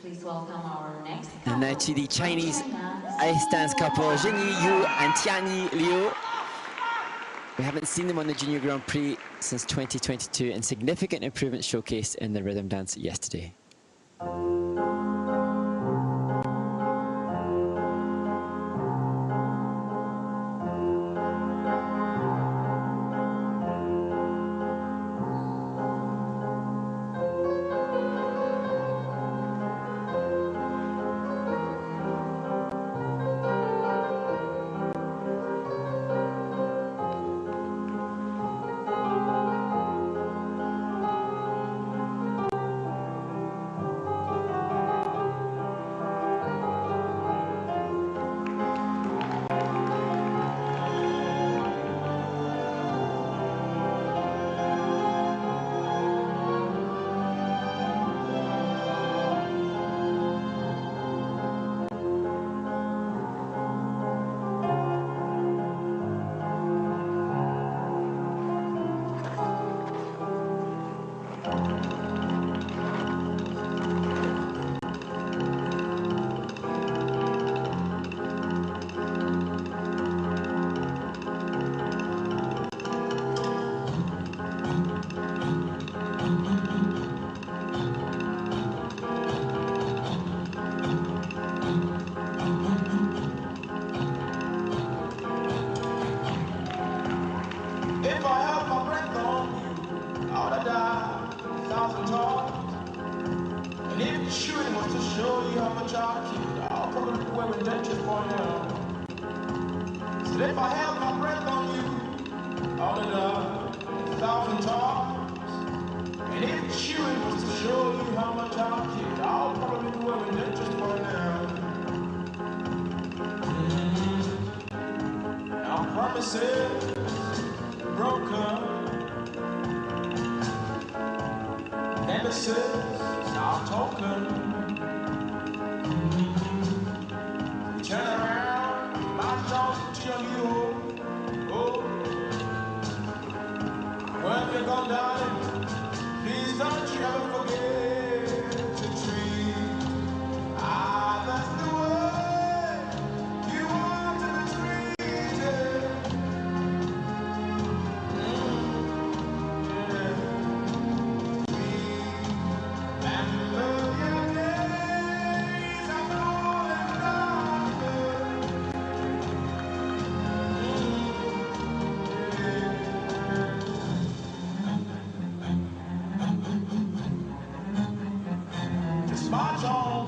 Please welcome our next couple. And now to the Chinese ice dance couple, Xinyi Yu and Tianyi Liu. We haven't seen them on the Junior Grand Prix since 2022, and significant improvements showcased in the rhythm dance yesterday. If I held my breath on you, I would have died 1,000 times. And if the shooting was to show you how much I killed, I'll probably be wearing dentures by now. So if I held my breath on you, I would have died 1,000 times. And if the shooting was to show you how much I killed, I'll probably be wearing dentures by now. Now promises broken, nemesis now token. Turn around, my jaws to you. Oh, when you're gone, darling, please don't you ever forget to treat others the way you want to be treated. March on.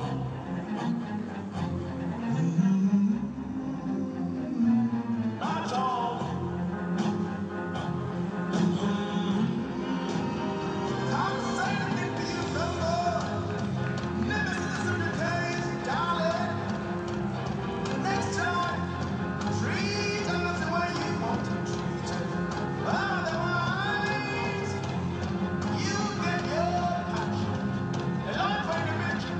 March on. I'm saying it to you, Lord. Nemesis in the days, darling. Next time, treat us the way you want to treat it. Otherwise, you get your passion. And I'm going to mention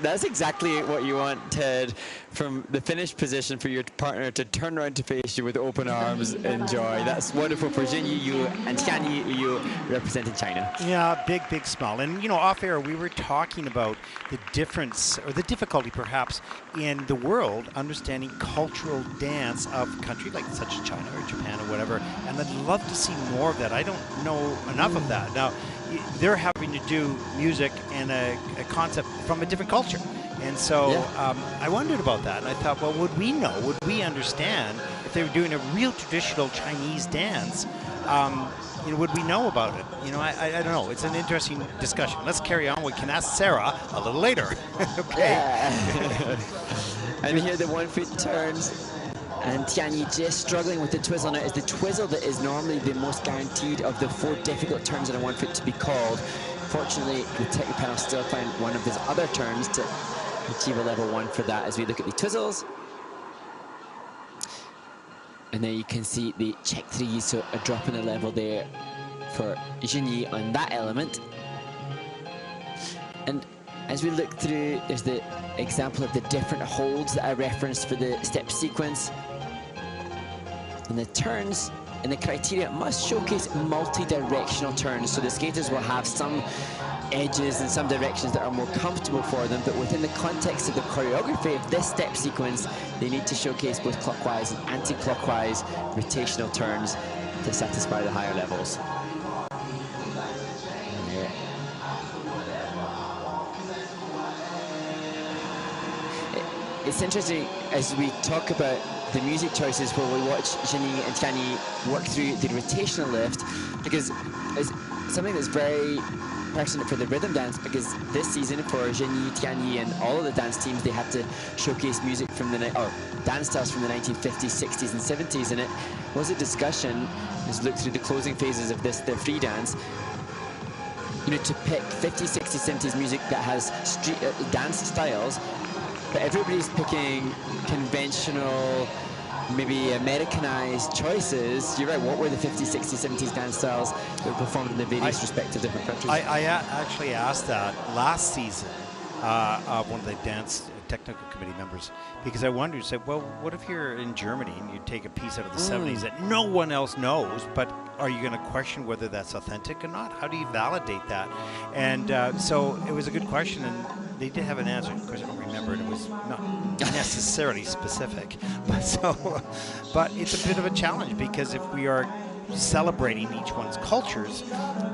That's exactly what you want, Ted, from the finished position for your partner to turn around to face you with open arms and joy. That's wonderful for Xinyi Yu and Tianyi Liu representing China. Yeah, big smile. And, you know, off air, we were talking about the difference, or the difficulty perhaps, in the world understanding cultural dance of a country like such as China or Japan or whatever. And I'd love to see more of that. I don't know enough of that. Now, they're having to do music and a concept from a different culture. And so I wondered about that. And I thought, well, would we know? Would we understand if they were doing a real traditional Chinese dance? You know, would we know about it? You know, I don't know. It's an interesting discussion. Let's carry on. We can ask Sarah a little later. Okay. Yeah. And here the 1 foot turns. And Tianyi just struggling with the twizzle. Now, it's the twizzle that is normally the most guaranteed of the 4 difficult turns on a 1 foot to be called. Unfortunately, the technical panel still found one of his other turns to achieve a level 1 for that as we look at the twizzles. And there you can see the check 3, so a drop in the level there for Xinyi on that element. And as we look through, there's the example of the different holds that I referenced for the step sequence. And the turns and the criteria must showcase multi-directional turns, so the skaters will have some edges and some directions that are more comfortable for them, but within the context of the choreography of this step sequence, they need to showcase both clockwise and anti-clockwise rotational turns to satisfy the higher levels. It's interesting as we talk about the music choices where we watch Xinyi and Tianyi work through the rotational lift, because it's something that's very pertinent for the rhythm dance, because this season for Xinyi, Tianyi and all of the dance teams, they had to showcase music from the or dance styles from the 1950s, 60s and 70s, and it was a discussion as we look through the closing phases of this, their free dance, you know, to pick 50s, 60s, 70s music that has street dance styles, but everybody's picking conventional, maybe Americanized choices. You're right, what were the 50s, 60s, 70s dance styles that were performed in the various respective different countries? I actually asked that last season of one of the dance technical committee members, because I wondered, said, well, what if you're in Germany and you take a piece out of the 70s that no one else knows, but are you going to question whether that's authentic or not? How do you validate that? And so it was a good question, and they did have an answer. Of course, I don't remember, and it was not necessarily specific. But it's a bit of a challenge, because if we are celebrating each one's cultures,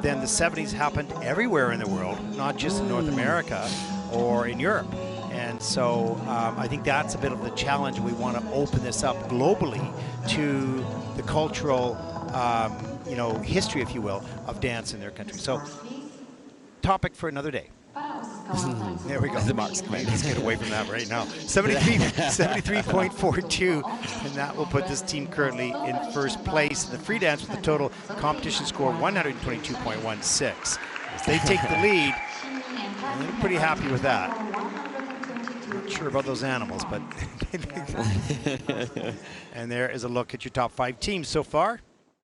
then the 70s happened everywhere in the world, not just in North America or in Europe. And so I think that's a bit of the challenge. We want to open this up globally to the cultural, you know, history, if you will, of dance in their country. So, topic for another day. There we go. The marks come out. Let's get away from that right now. 73.42, and that will put this team currently in first place in the free dance with a total competition score 122.16. As they take the lead, I'm pretty happy with that. Not sure about those animals, but and there is a look at your top 5 teams so far.